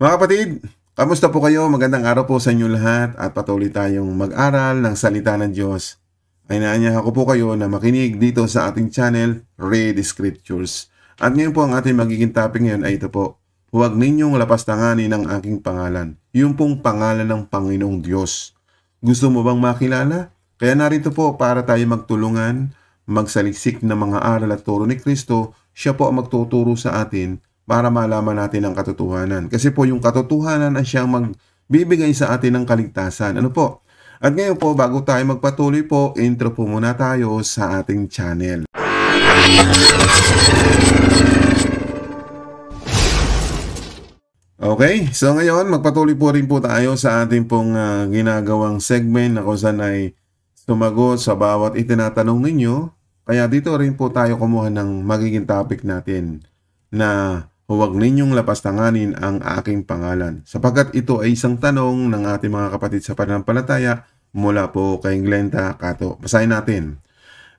Mga kapatid, kamusta po kayo? Magandang araw po sa inyo lahat at patuloy tayong mag-aral ng salita ng Diyos. Ay naanyahan ko po kayo na makinig dito sa ating channel, Read Scriptures. At ngayon po ang ating magiging topic ngayon ay ito po, huwag ninyong lapastanganin ang aking pangalan. Yung pong pangalan ng Panginoong Diyos. Gusto mo bang makilala? Kaya narito po para tayo magtulungan, magsaliksik ng mga aral at turo ni Kristo. Siya po ang magtuturo sa atin para malaman natin ang katotohanan. Kasi po yung katotohanan ay siyang magbibigay sa atin ng kaligtasan. Ano po? At ngayon po, bago tayo magpatuloy po, intro po muna tayo sa ating channel. Okay, so ngayon, magpatuloy po rin po tayo sa ating pong ginagawang segment na kung saan ay sumagot sa bawat itinatanong ninyo. Kaya dito rin po tayo kumuha ng magiging topic natin na huwag ninyong lapastanganin ang aking pangalan. Sapagkat ito ay isang tanong ng ating mga kapatid sa pananampalataya mula po kay Glenda Cato. Basahin natin.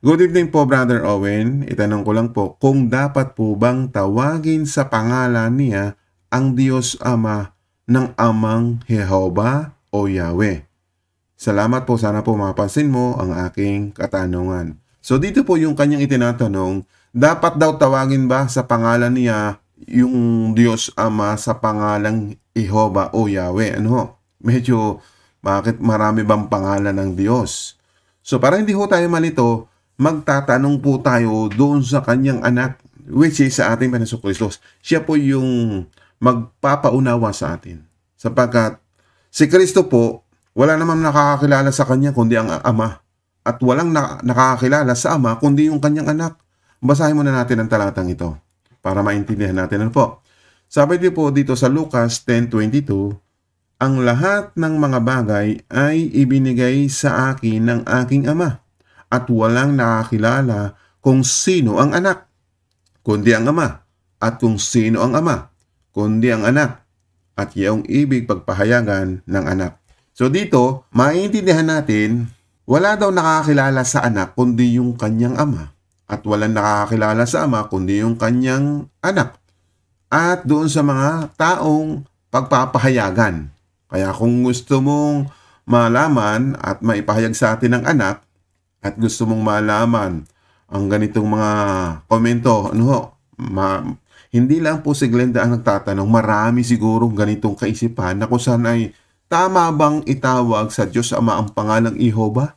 Good evening po, Brother Owen. Itanong ko lang po, kung dapat po bang tawagin sa pangalan niya ang Diyos Ama ng Amang Jehovah o Yahweh? Salamat po. Sana po mapansin mo ang aking katanungan. So dito po yung kanyang itinatanong, dapat daw tawagin ba sa pangalan niya yung Diyos Ama sa pangalang Jehovah o Yahweh? Ano? Medyo, bakit marami bang pangalan ng Diyos? So para hindi ho tayo malito, magtatanong po tayo doon sa kanyang anak, which is sa ating Panginoong Kristo. Siya po yung magpapaunawa sa atin. Sapagkat si Kristo po, wala namang nakakakilala sa kanya kundi ang Ama. At walang nakakakilala sa Ama kundi yung kanyang anak. Basahin muna natin ang talatang ito para maintindihan natin. Ano po? Sabi din po dito sa Lucas 10:22, ang lahat ng mga bagay ay ibinigay sa akin ng aking Ama, at walang nakakilala kung sino ang anak, kundi ang Ama, at kung sino ang Ama, kundi ang anak, at iyong ibig pagpahayagan ng anak. So dito, maintindihan natin, wala daw nakakilala sa anak kundi yung kanyang Ama. At walang nakakakilala sa Ama kundi yung kanyang anak. At doon sa mga taong pagpapahayagan. Kaya kung gusto mong malaman at maipahayag sa atin ng anak, at gusto mong malaman ang ganitong mga komento, hindi lang po si Glenda ang nagtatanong, marami sigurong ganitong kaisipan na kung saan ay tama bang itawag sa Diyos Ama ang pangalang Jehovah?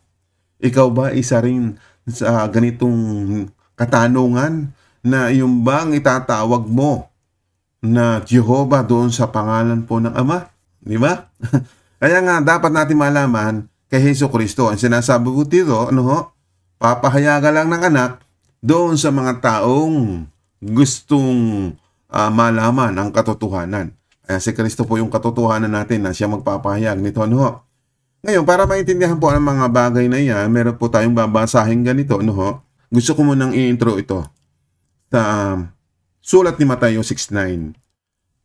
Ikaw ba isa rin sa ganitong katanungan na yung bang itatawag mo na Jehovah doon sa pangalan po ng Ama? Di ba? Kaya nga dapat natin malaman kay Hesus Kristo. Ang sinasabi po dito, papahayagan lang ng anak doon sa mga taong gustong malaman ang katotohanan. Kaya si Kristo po yung katotohanan natin na siya magpapahayag nito. Ngayon, para maintindihan po ang mga bagay na yan, meron po tayong babasahin ganito. Gusto ko munang i-intro ito sa sulat ni Mateo 6:9.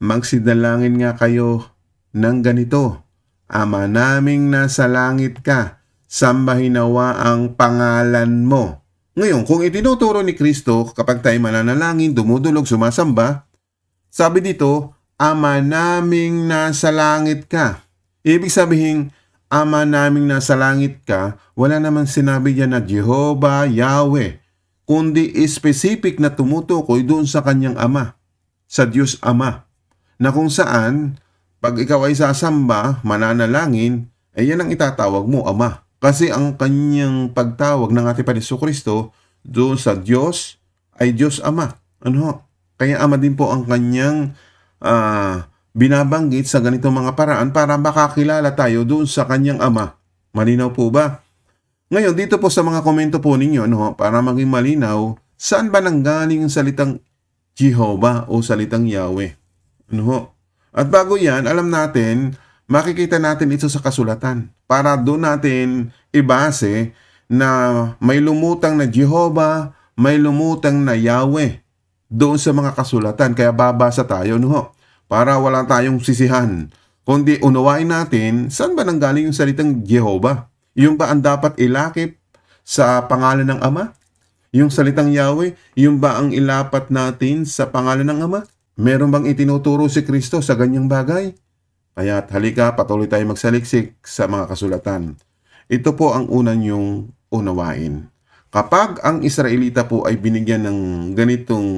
Magsidalangin nga kayo ng ganito, Ama naming nasa langit ka, sambahin nawa ang pangalan mo. Ngayon, kung itinuturo ni Kristo kapag tayo mananalangin, dumudulog, sumasamba, sabi dito, Ama naming nasa langit ka. Ibig sabihin, Ama naming nasa langit ka, wala namang sinabi diyan na Jehovah, Yahweh, kundi specific na tumutukoy doon sa kanyang Ama, sa Diyos Ama, na kung saan, pag ikaw ay sasamba, mananalangin, ay yan ang itatawag mo, Ama. Kasi ang kanyang pagtawag ng ating Panginoong Kristo doon sa Diyos ay Diyos Ama. Kaya Ama din po ang kanyang binabanggit sa ganitong mga paraan para makakilala tayo doon sa kanyang Ama. Malinaw po ba? Ngayon, dito po sa mga komento po ninyo, para maging malinaw, saan ba nanggaling ang salitang Jehovah o salitang Yahweh? At bago yan, alam natin, makikita natin ito sa kasulatan para doon natin ibase na may lumutang na Jehovah, may lumutang na Yahweh doon sa mga kasulatan. Kaya babasa tayo, para wala tayong sisihan. Kundi unawain natin, saan ba nanggaling yung salitang Jehovah? Yung ba ang dapat ilakip sa pangalan ng Ama? Yung salitang Yahweh, yung ba ang ilapat natin sa pangalan ng Ama? Meron bang itinuturo si Kristo sa ganyang bagay? Kaya halika, patuloy tayo magsaliksik sa mga kasulatan. Ito po ang una niyong unawain. Kapag ang Israelita po ay binigyan ng ganitong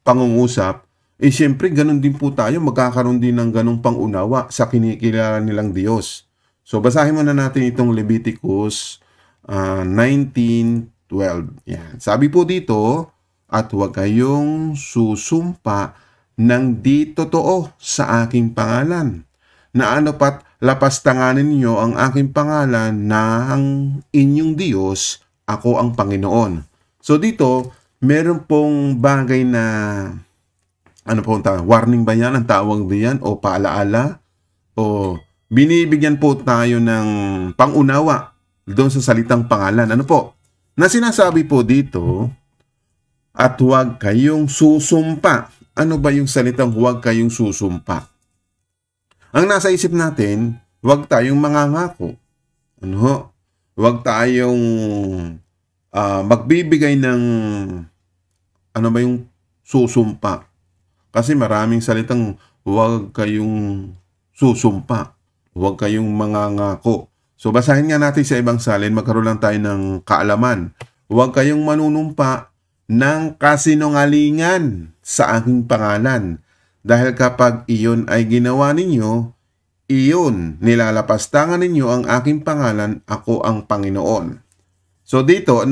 pangungusap, siyempre ganun din po tayo, magkakaroon din ng ganung pangunawa sa kinikilala nilang Diyos. So basahin muna natin itong Leviticus 19:12. Yan. Sabi po dito, at huwag kayong susumpa ng di totoo sa aking pangalan, na ano pat lapastanganin niyo ang aking pangalan na ang inyong Diyos, ako ang Panginoon. So dito, meron pong bagay na, ano po ang tawag? Warning ba yan? Ang tawag diyan? O paalaala? O binibigyan po tayo ng pangunawa doon sa salitang pangalan. Ano po? Na sinasabi po dito, at huwag kayong susumpa. Ano ba yung salitang huwag kayong susumpa? Ang nasa isip natin, huwag tayong mangangako. Ano? Huwag tayong magbibigay ng ano ba yung susumpa. Kasi maraming salitang huwag kayong susumpa. Huwag kayong mangangako. So basahin nga natin sa ibang salin, magkaroon lang tayo ng kaalaman. Huwag kayong manunumpa ng kasinungalingan sa aking pangalan. Dahil kapag iyon ay ginawa ninyo, iyon, nilalapastangan ninyo ang aking pangalan, ako ang Panginoon. So dito,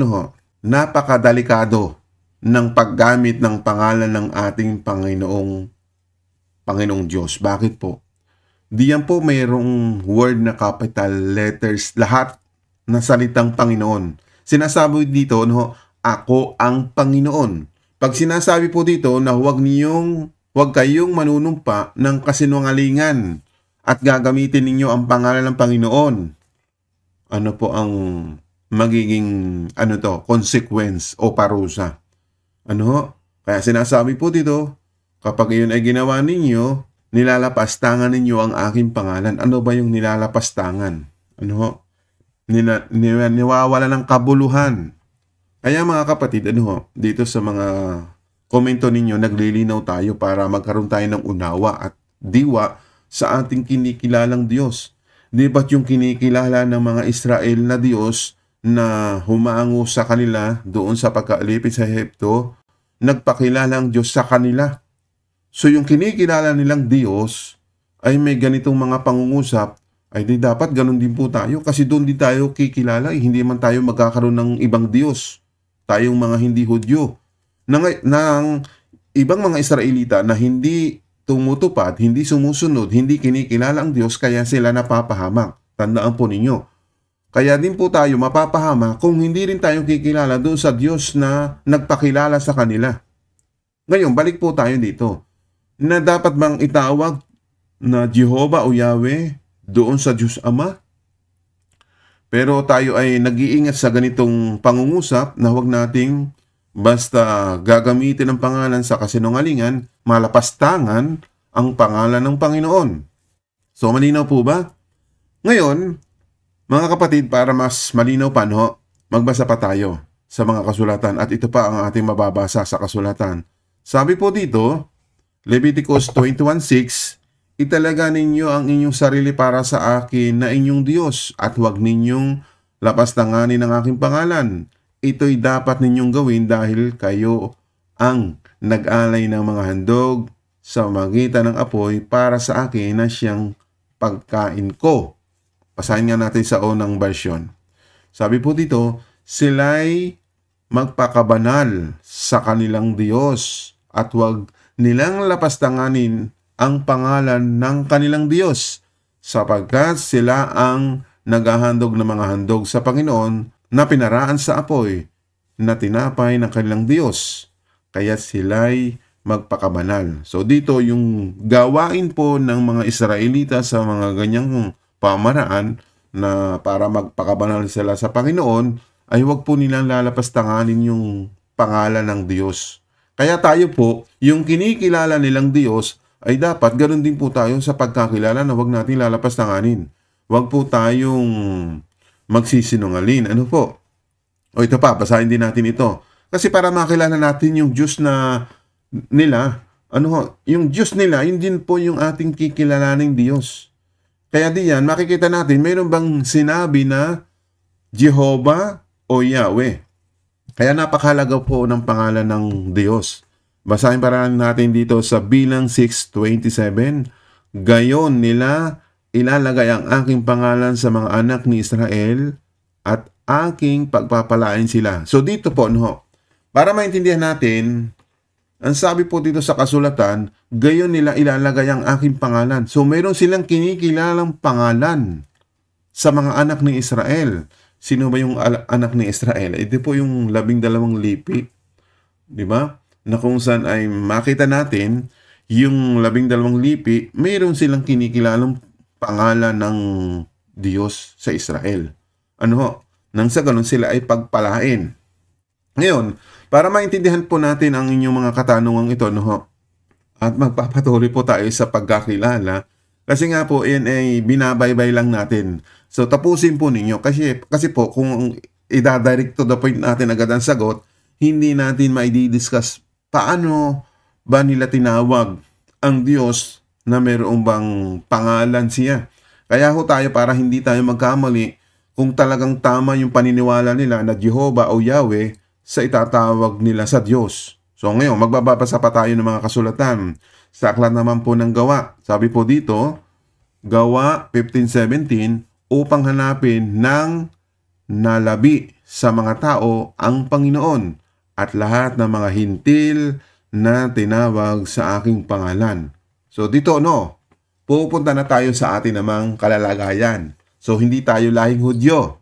napakadelikado ng paggamit ng pangalan ng ating Panginoong Diyos. Bakit po? Diyan po mayroong word na capital letters, lahat na salitang Panginoon. Sinasabi dito, ako ang Panginoon. Pag sinasabi po dito na huwag kayong manunumpa ng kasinungalingan at gagamitin ninyo ang pangalan ng Panginoon. Ano po ang magiging consequence o parusa? Kaya sinasabi po dito, kapag iyon ay ginawa ninyo, nilalapastangan ninyo ang aking pangalan. Ano ba yung nilalapastangan? Niwawala ng kabuluhan. Kaya mga kapatid, dito sa mga komento ninyo, naglilinaw tayo para magkaroon tayo ng unawa at diwa sa ating kinikilalang Diyos. Di ba't yung kinikilala ng mga Israel na Diyos na humango sa kanila doon sa pagkaalipin sa Ehipto, nagpakilala ang Diyos sa kanila. So yung kinikilala nilang Diyos ay may ganitong mga pangungusap, ay di dapat ganun din po tayo kasi doon din tayo kikilala, hindi man tayo magkakaroon ng ibang Diyos. Tayong mga hindi Hudyo, ng ibang mga Israelita na hindi tumutupad, hindi sumusunod, hindi kinikilala ang Diyos, kaya sila napapahamak. Tandaan po ninyo. Kaya din po tayo mapapahamak kung hindi rin tayo kikilala doon sa Diyos na nagpakilala sa kanila. Ngayon, balik po tayo dito. Na dapat bang itawag na Jehovah o Yahweh doon sa Diyos Ama? Pero tayo ay nag-iingat sa ganitong pangungusap na huwag nating basta gagamitin ang pangalan sa kasinungalingan, malapastangan ang pangalan ng Panginoon. So malinaw po ba? Ngayon, mga kapatid, para mas malinaw pa, magbasa pa tayo sa mga kasulatan at ito pa ang ating mababasa sa kasulatan. Sabi po dito, Leviticus 21:6, italaga ninyo ang inyong sarili para sa akin na inyong Diyos at huwag ninyong lapastanganin ang aking pangalan. Ito'y dapat ninyong gawin dahil kayo ang nag-alay ng mga handog sa magitan ng apoy para sa akin na siyang pagkain ko. Basahin nga natin sa unang version. Sabi po dito, sila'y magpakabanal sa kanilang Diyos at huwag nilang lapastanganin ang pangalan ng kanilang Diyos, sapagkat sila ang naghahandog ng mga handog sa Panginoon na pinaraan sa apoy na tinapay ng kanilang Diyos, kaya sila'y magpakabanal. So dito yung gawain po ng mga Israelita sa mga ganyang pamaraan na para magpakabanal sila sa Panginoon ay huwag po nilang lalapastanganin yung pangalan ng Diyos. Kaya tayo po, yung kinikilala nilang Diyos, ay dapat ganoon din po tayo sa pagkakilala na huwag natin lalapastanganin. Huwag po tayong magsisinungalin. Ano po? O ito pa, basahin din natin ito. Kasi para makilala natin yung Diyos na nila, Ano ho, yung Diyos nila, yun din po yung ating kikilalaning Diyos. Kaya diyan, makikita natin, mayroon bang sinabi na Jehovah o Yahweh? Kaya napakahalaga po ng pangalan ng Diyos. Basahin para natin dito sa Bilang 6:27. Gayon nila ilalagay ang aking pangalan sa mga anak ni Israel at aking pagpapalain sila. So dito po, no, para maintindihan natin, ang sabi po dito sa kasulatan, gayon nila ilalagay ang aking pangalan. So mayroon silang kinikilalang pangalan sa mga anak ni Israel. Sino ba yung anak ni Israel? Ito po yung 12 lipi. Di ba? Na kung saan ay makita natin, yung 12 lipi, mayroon silang kinikilalang pangalan ng Diyos sa Israel. Ano ho? Nang sa ganun sila ay pagpalain. Ngayon, para maintindihan po natin ang inyong mga katanungang ito, no ho? At magpapatuloy po tayo sa pagkakilala. Kasi nga po, yan ay binabaybay lang natin. So, tapusin po ninyo. Kasi po, kung i-direct to the point natin agad ang sagot, hindi natin maidi-discuss paano ba nila tinawag ang Diyos na mayroong bang pangalan siya. Kaya ho tayo, para hindi tayo magkamali, kung talagang tama yung paniniwala nila na Jehovah o Yahweh, sa itatawag nila sa Diyos. So ngayon, magbabasa pa tayo ng mga kasulatan. Sa aklat naman po ng Gawa. Sabi po dito, Gawa 15:17, upang hanapin ng nalabi sa mga tao ang Panginoon at lahat ng mga hintil na tinawag sa aking pangalan. So dito, no, pupunta na tayo sa atin namang kalalagayan. So hindi tayo lahing Hudyo.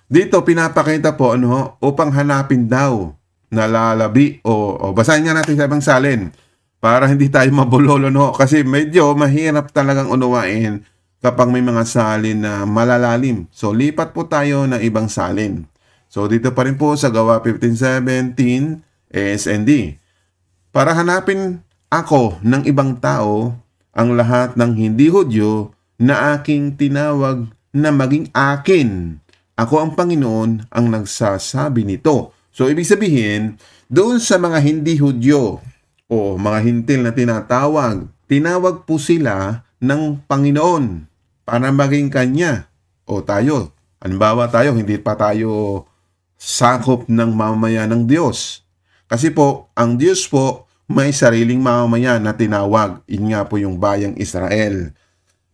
Dito pinapakita po upang hanapin daw na lalabi o basahin nga natin sa ibang salin para hindi tayo mabulolo, no? Kasi medyo mahirap talagang unawain kapag may mga salin na malalalim. So lipat po tayo ng ibang salin. So dito pa rin po sa Gawa 15:17 ESND. Para hanapin ako ng ibang tao ang lahat ng hindi Hudyo na aking tinawag na maging akin. Ako ang Panginoon ang nagsasabi nito. So, ibig sabihin, doon sa mga hindi Hudyo o mga hintil na tinawag po sila ng Panginoon para maging Kanya. O tayo, halimbawa tayo, hindi pa tayo sakop ng mamamayan ng Diyos. Kasi po, ang Diyos po may sariling mamamayan na tinawag. Yun nga po yung bayang Israel.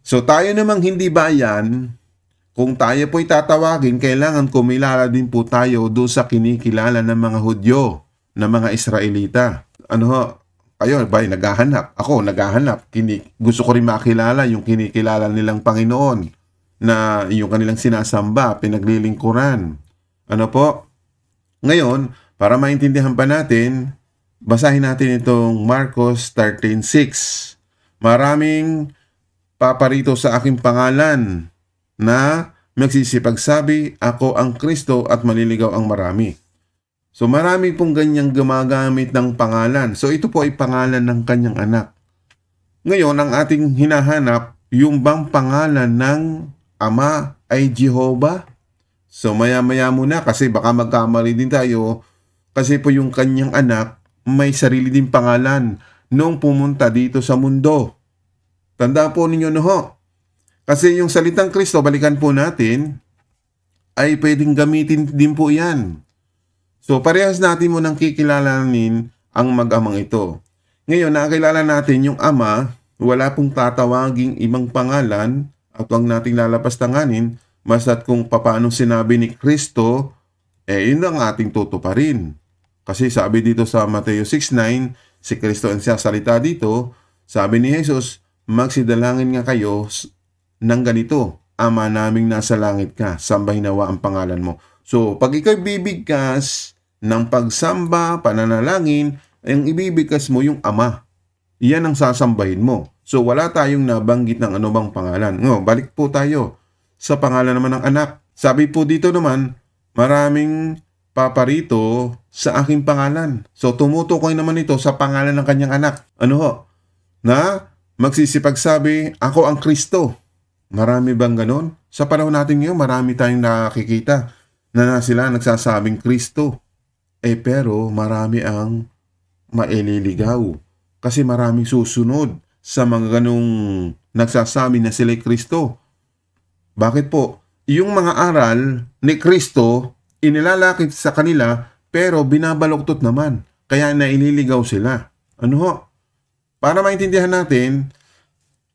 So, tayo namang hindi bayan, kung tayo po'y tatawagin, kailangan kumilala din po tayo doon sa kinikilala ng mga Hudyo, ng mga Israelita. Ano ho? Kayo ba naghahanap? Ako naghahanap. Gusto ko rin makilala yung kinikilala nilang Panginoon na yung kanilang sinasamba, pinaglilingkuran. Ano po? Ngayon, para maintindihan pa natin, basahin natin itong Marcos 13:6. Maraming paparito sa aking pangalan na magsisipagsabi, ako ang Kristo at maliligaw ang marami. So marami pong ganyang gumagamit ng pangalan. So ito po ay pangalan ng kanyang anak. Ngayon, ang ating hinahanap, yung bang pangalan ng Ama ay Jehovah? So maya-maya muna kasi baka magkamali din tayo kasi po yung kanyang anak may sarili din pangalan nung pumunta dito sa mundo. Tandaan po ninyo no ho. Kasi yung salitang Kristo, balikan po natin, ay pwedeng gamitin din po yan. So parehas natin mo nang kikilalanin ang mag-amang ito. Ngayon, nakakilala natin yung Ama, wala pong tatawaging ibang pangalan at huwag nating lalapastanganin, basta't kung paano sinabi ni Kristo, yun ang ating tutuparin. Kasi sabi dito sa Mateo 6:9, si Kristo ang salita dito, sabi ni Jesus, magsidalangin nga kayo ng ganito, Ama naming nasa langit ka, sambahin nawa ang pangalan mo. So, pag ikaw bibigkas ng pagsamba, pananalangin, ang ibibigkas mo yung Ama. Iyan ang sasambahin mo. So, wala tayong nabanggit ng anumang pangalan. No, balik po tayo sa pangalan naman ng anak. Sabi po dito naman, maraming paparito sa aking pangalan. So, tumutukoy naman ito sa pangalan ng kanyang anak. Ano ho? Na magsisipagsabi, ako ang Kristo. Marami bang ganon? Sa panahon natin ngayon, marami tayong nakikita na sila nagsasabing Kristo. Pero marami ang maililigaw. Kasi maraming susunod sa mga ganong nagsasabi na sila'y Kristo. Bakit po? Yung mga aral ni Kristo, inilalakit sa kanila, pero binabaluktot naman. Kaya naililigaw sila. Ano ho? Para maintindihan natin,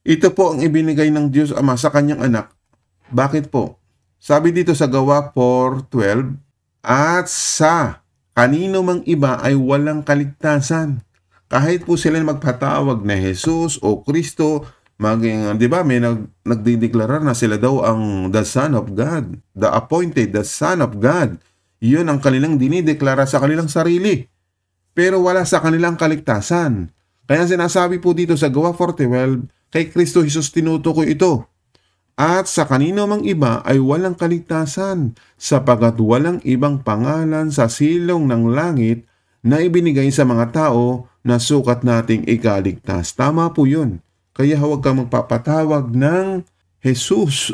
ito po ang ibinigay ng Diyos Ama sa kanyang anak. Bakit po? Sabi dito sa Gawa 4:12, at sa kanino mang iba ay walang kaligtasan. Kahit po sila magpatawag na Jesus o Kristo, maging, di ba, may nagdideklara na sila daw ang the Son of God, the appointed, the Son of God. Yun ang kanilang dinideklara sa kanilang sarili. Pero wala sa kanilang kaligtasan. Kaya sinasabi po dito sa Gawa 4:12, kay Kristo Jesus tinutukoy ito. At sa kanino mang iba ay walang kaligtasan, sapagat walang ibang pangalan sa silong ng langit na ibinigay sa mga tao na sukat nating ikaligtas. Tama po yun. Kaya huwag kang magpapatawag ng Jesus,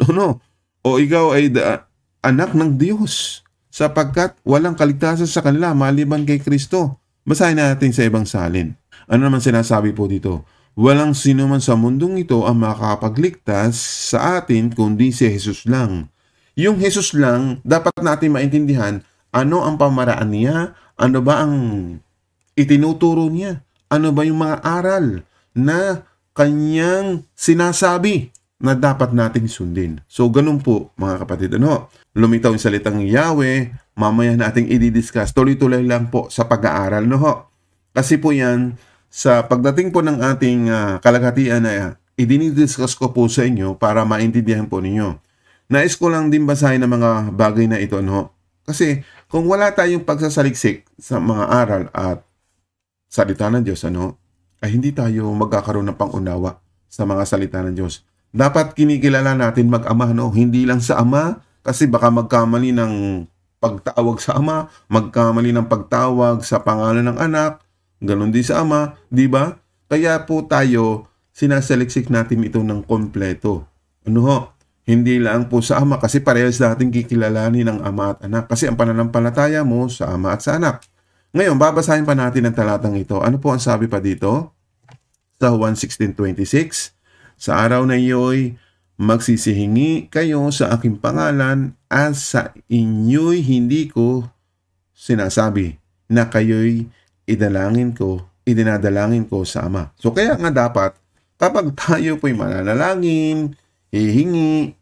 o ikaw ay anak ng Diyos, sapagkat walang kaligtasan sa kanila maliban kay Kristo. Basahin natin sa ibang salin. Ano naman sinasabi po dito? Walang sino man sa mundong ito ang makakapagligtas sa atin kundi si Jesus lang. Yung Jesus lang, dapat natin maintindihan ano ang pamaraan niya, ano ba ang itinuturo niya, ano ba yung mga aral na kanyang sinasabi na dapat nating sundin. So, ganun po mga kapatid. Lumitaw yung salitang Yahweh, mamaya nating i-discuss. Tuloy-tuloy lang po sa pag-aaral. Kasi po yan, sa pagdating po ng ating kalagatian na idinidiscuss ko po sa inyo para maintindihan po ninyo. Nais ko lang din basahin ang mga bagay na ito. Kasi kung wala tayong pagsasaliksik sa mga aral at salita ng Diyos, ay hindi tayo magkakaroon ng pangunawa sa mga salita ng Diyos. Dapat kinikilala natin mag-ama, hindi lang sa ama, kasi baka magkamali ng pagtawag sa ama, magkamali ng pagtawag sa pangalan ng anak, ganon din sa ama, di ba? Kaya po tayo, sinasaliksik natin ito ng kompleto. Hindi lang po sa ama, kasi parehas natin kikilalanin ng ama at anak. Kasi ang pananampalataya mo sa ama at sa anak. Ngayon, babasahin pa natin ang talatang ito. Ano po ang sabi pa dito? Sa 1:16-26, sa araw na iyo'y magsisihingi kayo sa aking pangalan at sa inyo'y hindi ko sinasabi na kayo'y idinadalangin ko sa Ama. So kaya nga dapat, kapag tayo po'y mananalangin, hihingi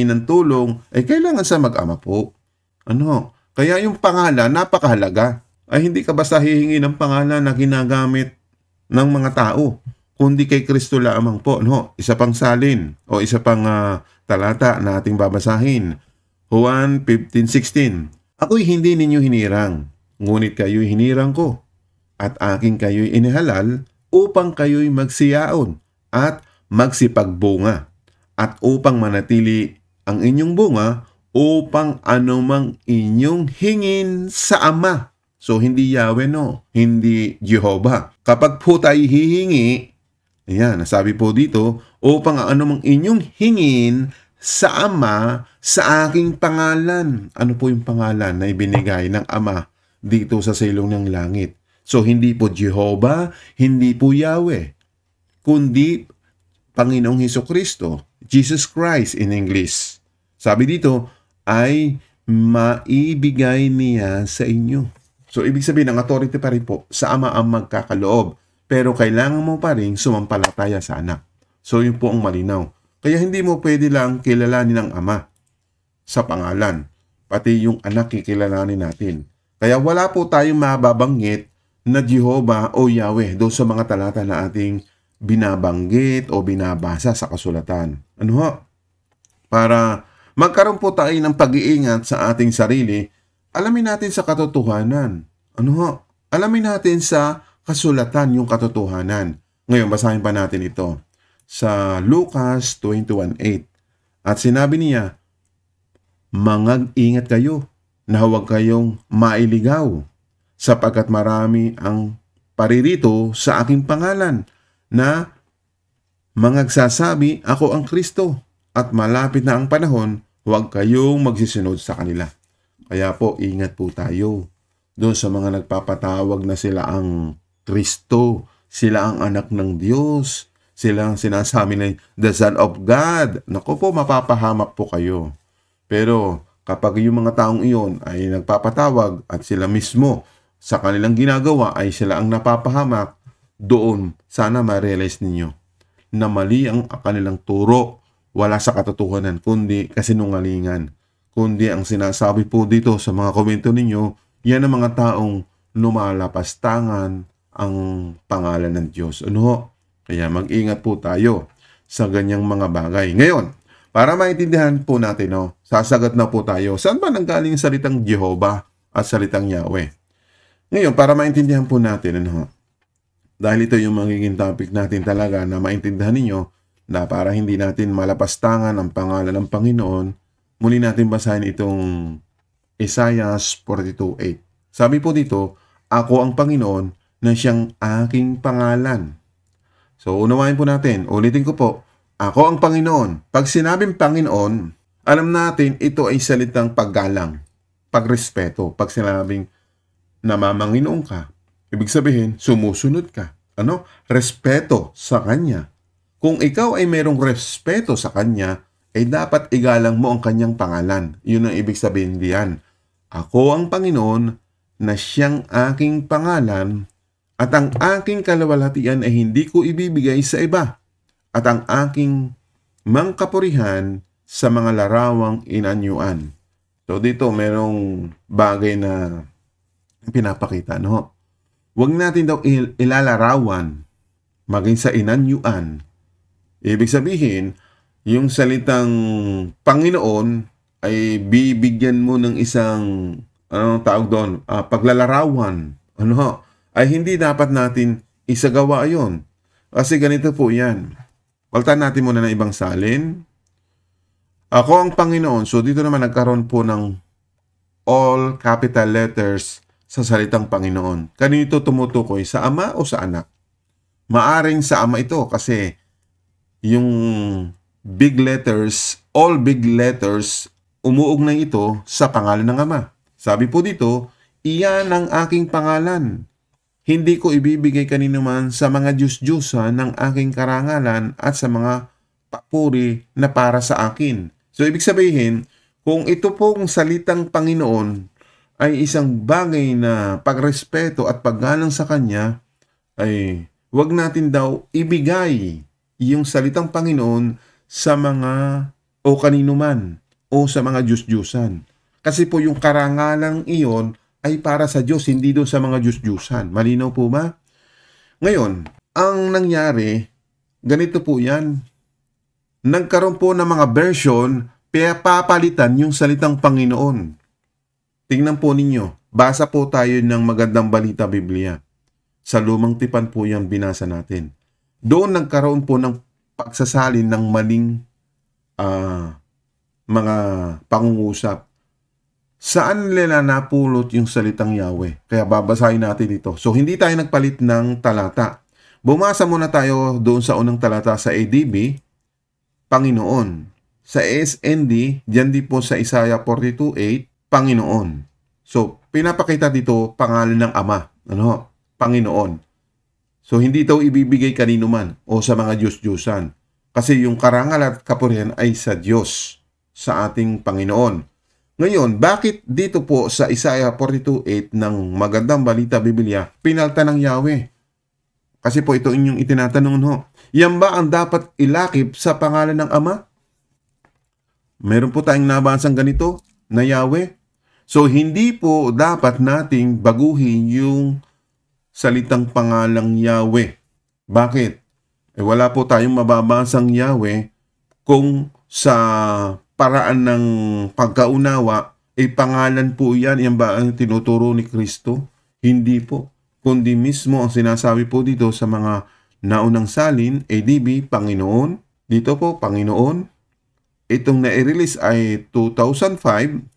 ng tulong, ay kailangan sa mag-ama po. Kaya yung pangalan, napakahalaga. Ay hindi ka basta hihingi ng pangalan na ginagamit ng mga tao, kundi kay Kristo lamang po. Isa pang salin o isa pang talata na ating babasahin. Juan 15:16. Ako'y hindi ninyo hinirang, ngunit kayo'y hinirang ko. At aking kayo'y inihalal upang kayo'y magsiyaon at magsipagbunga. At upang manatili ang inyong bunga, upang anumang inyong hingin sa Ama. So, hindi Yahweh, hindi Jehovah. Kapag po tayo hihingi, ayan, nasabi po dito, upang anumang inyong hingin sa Ama, sa aking pangalan. Ano po yung pangalan na ibinigay ng Ama dito sa silong ng langit? So, hindi po Jehovah, hindi po Yahweh, kundi Panginoong Hesukristo, Jesus Christ in English. Sabi dito, ay maibigay niya sa inyo. So, ibig sabihin, ang authority pa rin po sa Ama ang magkakaloob. Pero kailangan mo pa rin sumampalataya sa anak. So, yun po ang malinaw. Kaya hindi mo pwede lang kilalanin ang Ama sa pangalan. Pati yung anak kikilalanin natin. Kaya wala po tayong mababanggit na Jehovah o Yahweh doon sa mga talata na ating binabanggit o binabasa sa kasulatan. Para magkaroon po tayo ng pag-iingat sa ating sarili, alamin natin sa katotohanan. Alamin natin sa kasulatan yung katotohanan. Ngayon, basahin pa natin ito sa Lucas 21:8. At sinabi niya, mangag-ingat kayo na huwag kayong mailigaw, sapagkat marami ang paririto sa aking pangalan na mangagsasabi, ako ang Kristo, at malapit na ang panahon, huwag kayong magsisunod sa kanila. Kaya po, ingat po tayo doon sa mga nagpapatawag na sila ang Kristo, sila ang anak ng Diyos, sila ang sinasabi na the Son of God. Naku po, mapapahamak po kayo. Pero kapag yung mga taong iyon ay nagpapatawag at sila mismo sa kanilang ginagawa ay sila ang napapahamak, doon sana ma-realize ninyo na mali ang kanilang turo, wala sa katotohanan, kundi kasinungalingan. Kundi ang sinasabi po dito sa mga komento ninyo, yan ang mga taong lumalapastangan ang pangalan ng Diyos. Ano? Kaya mag-ingat po tayo sa ganyang mga bagay. Ngayon, para maintindihan po natin, sasagot na po tayo, saan ba nanggaling salitang Jehovah at salitang Yahweh? Ngayon, para maintindihan po natin, dahil ito yung magiging topic natin talaga na maintindihan ninyo, na para hindi natin malapastangan ang pangalan ng Panginoon, muli natin basahin itong Isaiah 42:8. Sabi po dito, ako ang Panginoon na siyang aking pangalan. So, unawain po natin. Ulitin ko po, ako ang Panginoon. Pag sinabing Panginoon, alam natin ito ay salitang paggalang, pagrespeto. Pag sinabing namamanginoon ka, ibig sabihin, sumusunod ka. Ano? Respeto sa Kanya. Kung ikaw ay mayroong respeto sa Kanya, ay dapat igalang mo ang Kanyang pangalan. Yun ang ibig sabihin diyan. Ako ang Panginoon na siyang aking pangalan at ang aking kalawalhatian ay hindi ko ibibigay sa iba at ang aking mangkapurihan sa mga larawang inanyuan. So dito mayroong bagay na pinapakita, Huwag natin daw ilalarawan maging sa inanyuan. Ibig sabihin, yung salitang Panginoon ay bibigyan mo ng isang, tawag doon, paglalarawan. Ay hindi dapat natin isagawa yon. Kasi ganito po yan. Palitan natin muna ng ibang salin. Ako ang Panginoon. So dito naman nagkaroon po ng all capital letters sa salitang Panginoon. Kanino ito tumutukoy? Sa Ama o sa Anak? Maaring sa Ama ito kasi yung big letters, all big letters, umuugnay ito sa pangalan ng Ama. Sabi po dito, iyan ang aking pangalan. Hindi ko ibibigay kanino man sa mga Diyos-Diyosan ng aking karangalan at sa mga papuri na para sa akin. So, ibig sabihin, kung ito pong salitang Panginoon ay isang bagay na pagrespeto at paggalang sa Kanya, ay wag natin daw ibigay yung salitang Panginoon sa mga o kanino man o sa mga Diyos-Diyusan. Kasi po yung karangalang iyon ay para sa Diyos, hindi doon sa mga Diyos-Diyusan. Malinaw po ba? Ngayon, ang nangyari, ganito po yan. Nagkaroon po ng mga version, papalitan yung salitang Panginoon. Tingnan po ninyo, basa po tayo ng Magandang Balita Biblia. Sa Lumang Tipan po yan binasa natin. Doon nagkaroon po ng pagsasalin ng maling mga pangungusap. Saan nila napulot yung salitang Yahweh? Kaya babasahin natin ito. So, hindi tayo nagpalit ng talata. Bumasa muna tayo doon sa unang talata sa ADB, Panginoon. Sa SND, diyan din po sa Isaiah 42:8, Panginoon. So, pinapakita dito pangalan ng Ama. Panginoon. So, hindi ito ibibigay kanino man o sa mga Diyos-Diyusan. Kasi yung karangal at kapurihan ay sa Diyos, sa ating Panginoon. Ngayon, bakit dito po sa Isaiah 42:8 ng Magandang Balita Biblia, pinalta ng Yahweh? Kasi po ito inyong itinatanong, yan ba ang dapat ilakip sa pangalan ng Ama? Meron po tayong nabasang ganito na Yahweh. So, hindi po dapat nating baguhin yung salitang pangalang Yahweh. Bakit? Wala po tayong mababasang Yahweh kung sa paraan ng pagkaunawa, pangalan po yan. Yan ba ang tinuturo ni Kristo? Hindi po. Kundi mismo ang sinasabi po dito sa mga naunang salin, ADB, Panginoon. Dito po, Panginoon. Itong na-release ay 2005,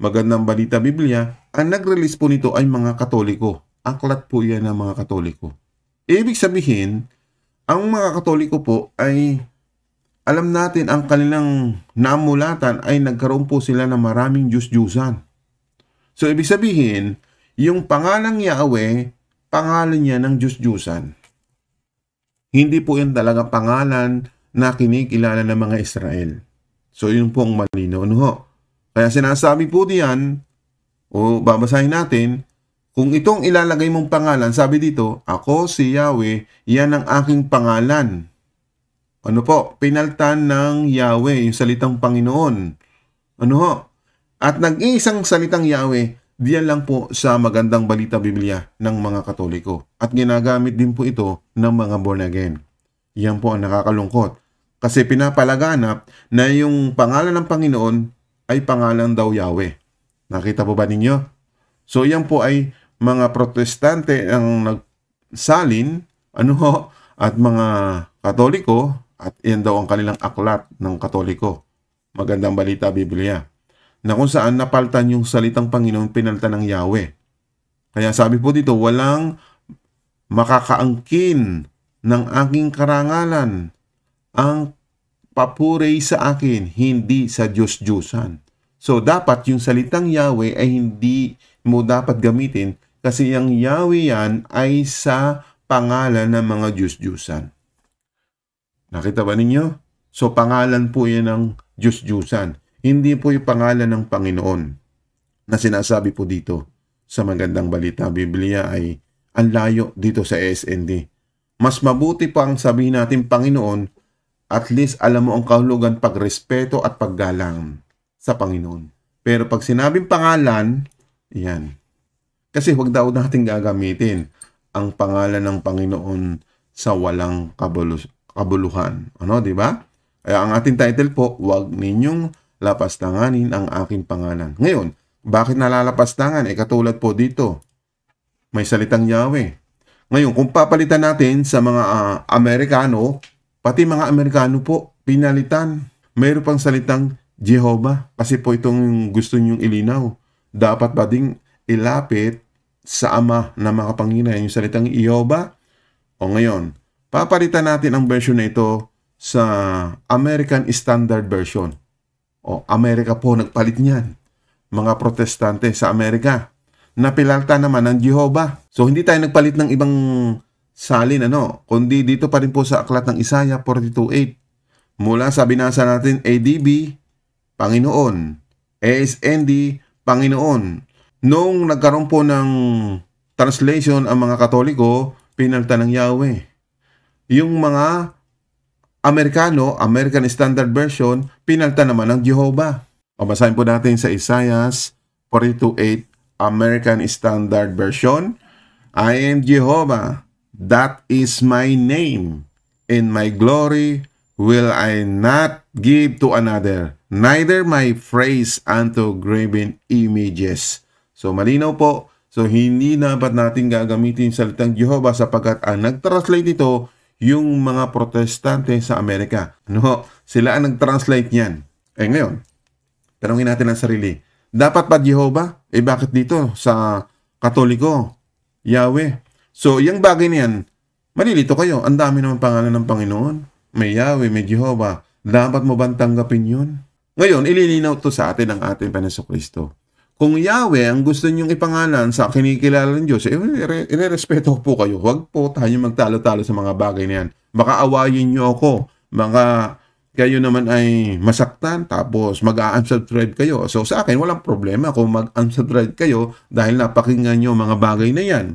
Magandang Balita Biblia. Ang nag-release po nito ay mga Katoliko. Aklat po yan ng mga Katoliko. Ibig sabihin, ang mga Katoliko po ay alam natin ang kanilang namulatan ay nagkaroon po sila ng maraming Diyos-Diyusan. So, ibig sabihin, yung pangalang Yahweh pangalan niya ng Diyos-Diyusan. Hindi po yan talaga pangalan na kinikilala ng mga Israel. So yun po ang malinaw. Ano ho? Kaya sinasabi po diyan, o babasahin natin, kung itong ilalagay mong pangalan, sabi dito, ako si Yahweh, yan ang aking pangalan. Ano po? Pinaltan ng Yahweh, yung salitang Panginoon. Ano ho? At nag-iisang salitang Yahweh, diyan lang po sa Magandang Balita Biblia ng mga Katoliko. At ginagamit din po ito ng mga born again. Yan po ang nakakalungkot. Kasi pinapalaganap na yung pangalan ng Panginoon ay pangalan daw Yahweh. Nakita po ba ninyo? So yan po ay mga protestante ang nagsalin, ano ho, at mga Katoliko, at yan daw ang kanilang aklat ng Katoliko. Magandang Balita Biblia. Na kung saan napaltan yung salitang Panginoon, pinaltan ng Yahweh. Kaya sabi po dito, walang makakaangkin ng aking karangalan ang papuri sa akin, hindi sa Diyos-Diyusan. So, dapat yung salitang Yahweh ay hindi mo dapat gamitin kasi yung Yahweh yan ay sa pangalan ng mga Diyos-Diyusan. Nakita ba ninyo? So, pangalan po yan ng Diyos-Diyusan. Hindi po yung pangalan ng Panginoon na sinasabi po dito sa Magandang Balita Biblia ay ang layo dito sa SND. Mas mabuti pa ang sabihin natin Panginoon, at least alam mo ang kahulugan pagrespeto at paggalang sa Panginoon. Pero pag sinabing pangalan, yan. Kasi huwag daw natin gagamitin ang pangalan ng Panginoon sa walang kabuluhan. Ano, di ba? Kaya ang ating title po, huwag ninyong lapastanganin ang aking pangalan. Ngayon, bakit nalalapastangan? Katulad po dito, may salitang Yahweh. Ngayon, kung papalitan natin sa mga Amerikano, pati mga Amerikano po, pinalitan. Mayroon pang salitang Jehovah. Kasi po itong gusto nyong ilinaw. Dapat ba ding ilapit sa Ama na makapangyarihan yung salitang Jehovah? O ngayon, papalitan natin ang version na ito sa American Standard Version. O, Amerika po nagpalit niyan. Mga protestante sa Amerika. Napilata naman ng Jehovah. So, hindi tayo nagpalit ng ibang salin, kundi dito pa rin po sa aklat ng Isaiah 42:8. Mula sa binasa natin, ADB, Panginoon. ASND, Panginoon. Nung nagkaroon po ng translation ang mga Katoliko, pinalta ng Yahweh. Yung mga Amerikano, American Standard Version, pinalta naman ng Jehovah. O basahin po natin sa Isaiah 42:8, American Standard Version. I am Jehovah, that is my name. In my glory will I not give to another, neither my praise unto graven images. So malinaw po, so hindi dapat natin gagamitin salitang Jehovah sapagkat ang nag-translate ito yung mga protestante sa Amerika. Sila ang nag-translate niyan. Ngayon, tanongin natin ang sarili. Dapat ba Jehovah? Bakit dito sa Katoliko? Yahweh. So, yung bagay niyan, malilito kayo. Ang dami naman pangalan ng Panginoon. May Yahweh, may Jehovah. Dapat mo ba tanggapin yun? Ngayon, ililinaw to sa atin ng ating Panginoon Kristo. Kung Yahweh ang gusto niyong ipangalan sa kinikilala ng Diyos, irerespeto po kayo. Huwag po tayo magtalo-talo sa mga bagay na yan. Baka awayin niyo ako. Baka kayo naman ay masaktan tapos mag-unsubscribe kayo. So sa akin, walang problema kung mag-unsubscribe kayo dahil napakinggan niyo mga bagay na yan.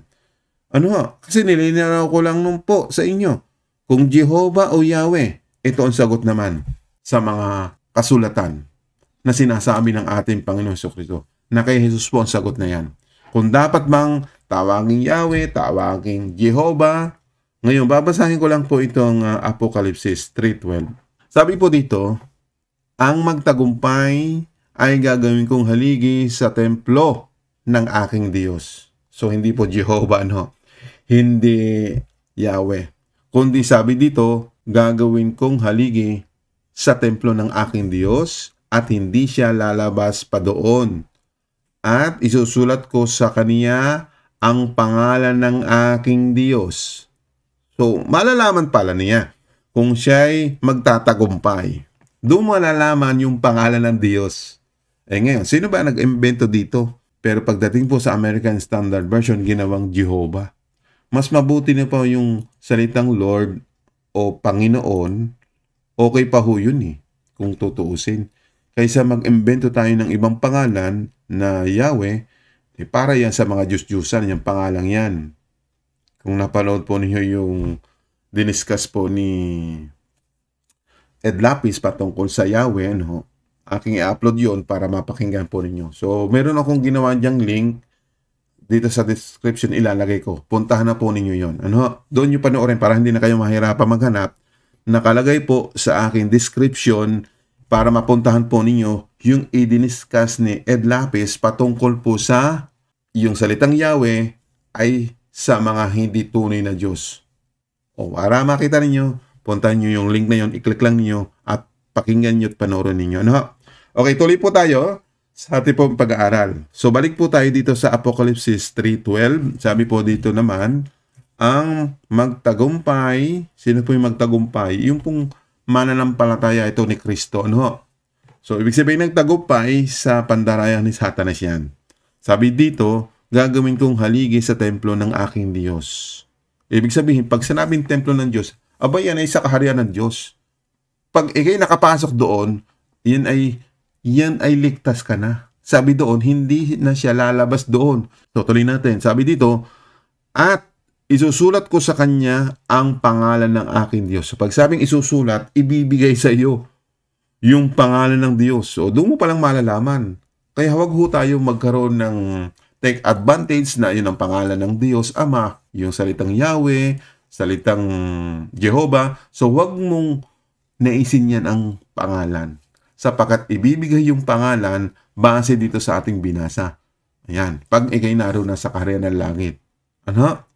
Kasi nililinaw ko lang nun po sa inyo. Kung Jehovah o Yahweh, ito ang sagot naman sa mga kasulatan na sinasabi ng ating Panginoon Jesucristo. Na kay Jesus po ang sagot na yan. Kung dapat bang tawaging Yahweh, tawaging Jehovah. Ngayon, babasahin ko lang po itong Apokalipsis 3:12. Sabi po dito, ang magtagumpay ay gagawin kong haligi sa templo ng aking Diyos. So, hindi po Jehovah, Hindi Yahweh. Kundi sabi dito, gagawin kong haligi sa templo ng aking Diyos at hindi siya lalabas pa doon. At isusulat ko sa kaniya ang pangalan ng aking Diyos. So, malalaman pala niya kung siya'y magtatagumpay. Doon malalaman yung pangalan ng Diyos. Ngayon, sino ba nag-imbento dito? Pero pagdating po sa American Standard Version, ginawang Jehovah. mas mabuti na pa yung salitang Lord o Panginoon, okay pa ho yun eh, kung tutuusin. Kaysa mag-imbento tayo ng ibang pangalan na Yahweh, para yan sa mga Diyos-Diyusan, yung pangalang yan. Kung napanood po ninyo yung diniscuss po ni Ed Lapis patungkol sa Yahweh, aking i-upload yon para mapakinggan po ninyo. So, meron akong ginawa diyang link dito sa description, ilalagay ko. Puntahan na po ninyo yon. Doon nyo panoorin para hindi na kayo mahirapan maghanap. Nakalagay po sa aking description para mapuntahan po ninyo yung i-discuss ni Ed Lapis patungkol po sa yung salitang Yahweh ay sa mga hindi tunay na Diyos. Para makita ninyo, puntahan nyo yung link na yon, i-click lang ninyo at pakinggan nyo at panoorin ninyo. Okay, tuloy po tayo sa ating pong pag-aaral. So, balik po tayo dito sa Apocalypse 3:12. Sabi po dito naman, ang magtagumpay, sino po yung magtagumpay? Yung pong mananampalataya ito ni Kristo. So, ibig sabihin ng tagumpay sa pandaraya ni Satanas yan. Sabi dito, gagawin kong haligi sa templo ng aking Diyos. Ibig sabihin, pag sinabing templo ng Diyos, yan ay sa kaharian ng Diyos. Pag ikay nakapasok doon, yan ay ligtas ka na. Sabi doon, hindi na siya lalabas doon. So, tuloy natin. Sabi dito, at isusulat ko sa kanya ang pangalan ng aking Diyos. So, pag sabing isusulat, ibibigay sa iyo yung pangalan ng Diyos. So, doon mo palang malalaman. Kaya huwag ho tayo magkaroon ng take advantage na yun ang pangalan ng Diyos Ama, yung salitang Yahweh, salitang Jehovah. So, huwag mong naisin yan ang pangalan. Sapagkat ibibigay yung pangalan base dito sa ating binasa. Ayan. Pag ikay naroon na sa kaharian ng langit.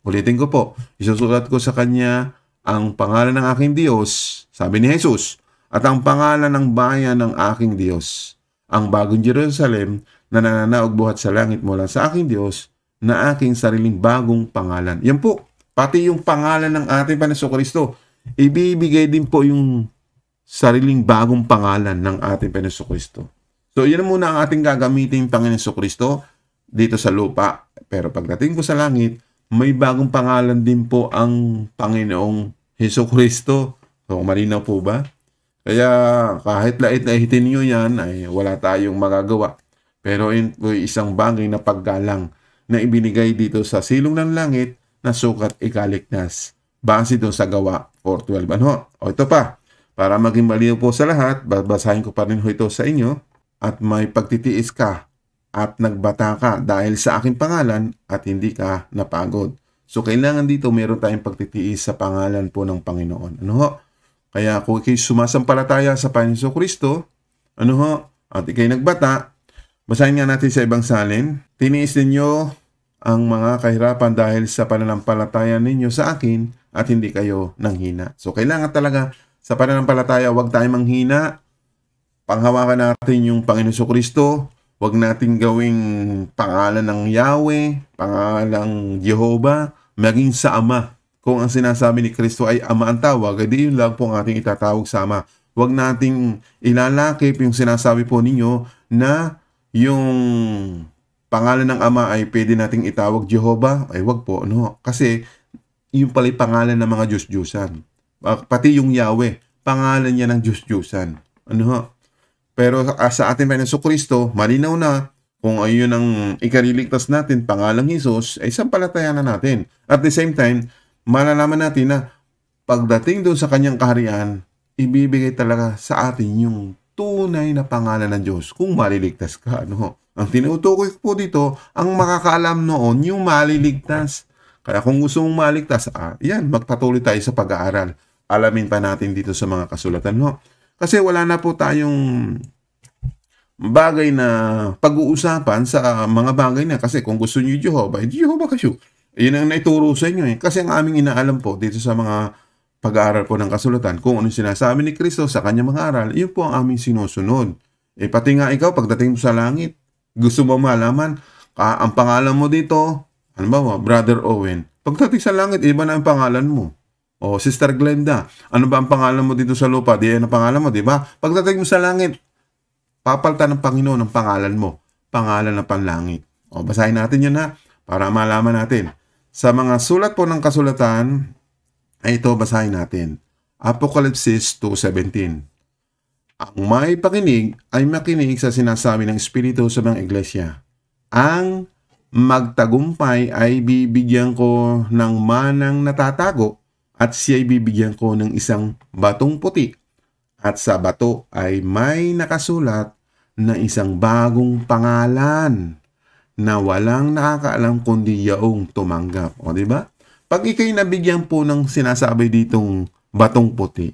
Ulitin ko po. Isusulat ko sa kanya ang pangalan ng aking Diyos, sabi ni Jesus, at ang pangalan ng bayan ng aking Diyos, ang bagong Jerusalem na nananaog buhat sa langit mula sa aking Diyos, na aking sariling bagong pangalan. Yan po. Pati yung pangalan ng ating Panginoong Kristo, ibibigay din po yung sariling bagong pangalan ng ating Panginoong Kristo. So, yan muna ang ating gagamitin Panginoong Kristo dito sa lupa. Pero pagdating po sa langit, may bagong pangalan din po ang Panginoong Hesus Kristo. So, malinaw po ba? Kaya kahit lait-laitin nyo yan, ay wala tayong magagawa. Pero yun po isang bagay na paggalang na ibinigay dito sa silong ng langit na sukat ikaligtas. Base doon sa Gawa 4:12. Ito pa. Para maging malinaw po sa lahat, babasahin ko pa rin ito sa inyo, at may pagtitiis ka at nagbata ka dahil sa aking pangalan at hindi ka napagod. So, kailangan dito meron tayong pagtitiis sa pangalan po ng Panginoon. Kaya kung ikay sumasampalataya sa Panginoon Kristo, at ikay nagbata, basahin nga natin sa ibang salin, tiniis ninyo ang mga kahirapan dahil sa pananampalataya ninyo sa akin at hindi kayo nanghina. So, kailangan talaga sa pananampalataya, huwag tayong manghina. Panghawakan natin yung Panginoon Kristo. Huwag natin gawing pangalan ng Yahweh, pangalan ng Jehovah, maging sa Ama. Kung ang sinasabi ni Kristo ay Ama ang tawag, hindi yun lang po ang ating itatawag sa Ama. Huwag nating ilalakip yung sinasabi po ninyo na yung pangalan ng Ama ay pwede nating itawag Jehovah. Ay huwag po, Kasi yung pala pangalan ng mga Diyos-Diyusan. Pati yung Yahweh, pangalan niya ng Diyos-Diyusan. Pero sa ating Panginoon Kristo, malinaw na kung ayun ang ikaliligtas natin, pangalang Jesus, ay sampalatayan na natin. At the same time, malalaman natin na pagdating doon sa kanyang kaharian, ibibigay talaga sa atin yung tunay na pangalan ng Diyos kung maliligtas ka. Ang tinutukoy po dito, ang makakaalam noon, yung maliligtas. Kaya kung gusto mong maligtas, magpatuloy tayo sa pag-aaral. Alamin pa natin dito sa mga kasulatan. Kasi wala na po tayong bagay na pag-uusapan sa mga bagay na. Kasi kung gusto niyo Jehovah, Jehovah kayo. Yun ang naituro sa inyo. Kasi ang aming inaalam po dito sa mga pag-aaral po ng kasulatan, kung ano sinasabi ni Kristo sa kanyang mga aral, yun po ang aming sinusunod. Pati nga ikaw, pagdating mo sa langit, gusto mo malaman, ang pangalan mo dito, Brother Owen. Pagdating sa langit, iba na ang pangalan mo. O, Sister Glenda, ano ba ang pangalan mo dito sa lupa? Di yan ang pangalan mo, di ba? Pagdating mo sa langit, papalitan ng Panginoon ang pangalan mo. Pangalan ng panlangit. O, basahin natin yun para malaman natin. Sa mga sulat po ng kasulatan, ay ito basahin natin. Apocalypse 2:17. Ang may pakinig ay makinig sa sinasabi ng Espiritu sa mga iglesia. Ang magtagumpay ay bibigyan ko ng manang natatago at siya'y bibigyan ko ng isang batong puti. At sa bato ay may nakasulat na isang bagong pangalan na walang nakakaalam kundi yaong tumanggap. O, di ba? Pag ikay nabigyan po ng sinasabi ditong batong puti,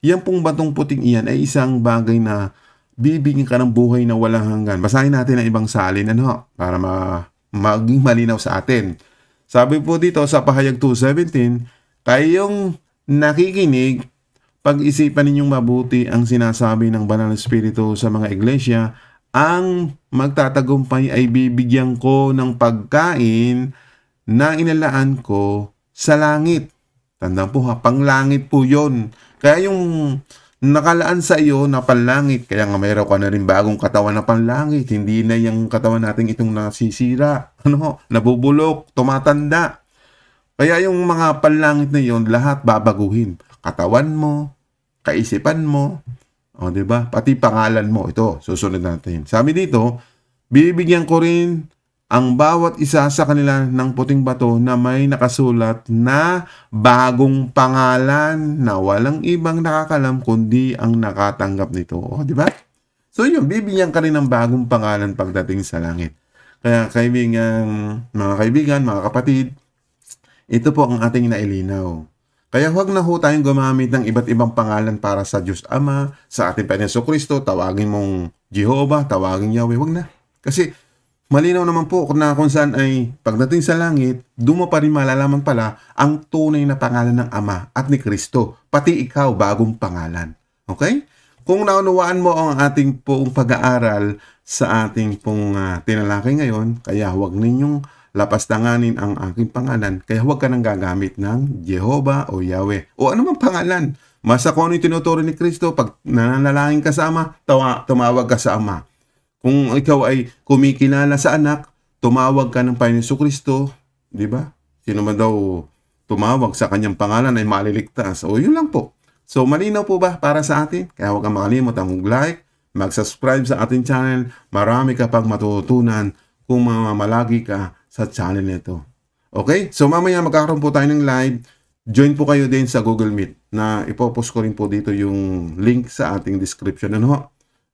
yan pong batong puting iyan ay isang bagay na bibigyan ka ng buhay na walang hanggan. Basahin natin ang ibang salin, para maging malinaw sa atin. Sabi po dito sa Pahayag 2:17, kayong nakikinig, pag-isipan ninyong mabuti ang sinasabi ng Banal na Espiritu sa mga iglesia. Ang magtatagumpay ay bibigyan ko ng pagkain na inalaan ko sa langit. Tandaan po panglangit po yon. Kaya yung nakalaan sa iyo na panlangit, kaya nga mayroon ka na rin bagong katawan na panlangit. Hindi na yung katawan natin itong nasisira, nabubulok, tumatanda. Kaya yung mga panlangit na yon, lahat babaguhin. Katawan mo, kaisipan mo, diba? Pati pangalan mo. Ito, susunod natin. Sabi dito, bibigyan ko rin ang bawat isa sa kanila ng puting bato na may nakasulat na bagong pangalan na walang ibang nakakalam kundi ang nakatanggap nito. Di ba? So yun, bibigyan ka rin ng bagong pangalan pagdating sa langit. Kaya mga kaibigan, mga kapatid, ito po ang ating nailinaw. Kaya huwag na ho tayong gumamit ng iba't ibang pangalan para sa Diyos Ama, sa ating Panginoon Jesucristo, tawagin mong Jehovah, tawagin Yahweh, huwag na. Kasi malinaw naman po na kung saan ay pagdating sa langit, doon mo pa rin malalaman pala ang tunay na pangalan ng Ama at ni Kristo. Pati ikaw, bagong pangalan. Okay? Kung naunawaan mo ang ating pong pag-aaral sa ating pong tinalakay ngayon, kaya huwag ninyong lapastanganin ang aking pangalan, kaya huwag ka nang gagamit ng Jehovah o Yahweh o anumang pangalan. Masa kung ano yung tinuturo ni Kristo, pag nananalangin ka sa Ama, tumawag ka sa Ama. Kung ikaw ay kumikilala sa anak, tumawag ka ng Panginoon Jesucristo, di ba? Sino man daw tumawag sa kanyang pangalan ay maliligtas. O yun lang po. So malinaw po ba para sa atin? Kaya huwag kang makalimot ang mag-like, mag-subscribe sa ating channel. Marami ka pang matututunan kung mamamalagi ka sa channel nito. Okay? So mamaya magkakaroon po tayo ng live. Join po kayo din sa Google Meet na ipopost ko rin po dito yung link sa ating description.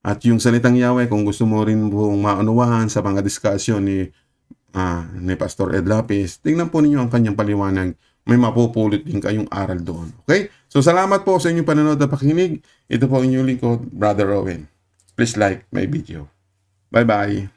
At yung salitang Yahweh, kung gusto mo rin pong maunawahan sa mga diskusyon ni Pastor Ed Lapis, tingnan po ninyo ang kanyang paliwanag. May mapupulot din kayong aral doon. Okay? So salamat po sa inyong panonood at pakikinig. Ito po ang inyong lingkod, Brother Owen. Please like my video. Bye-bye.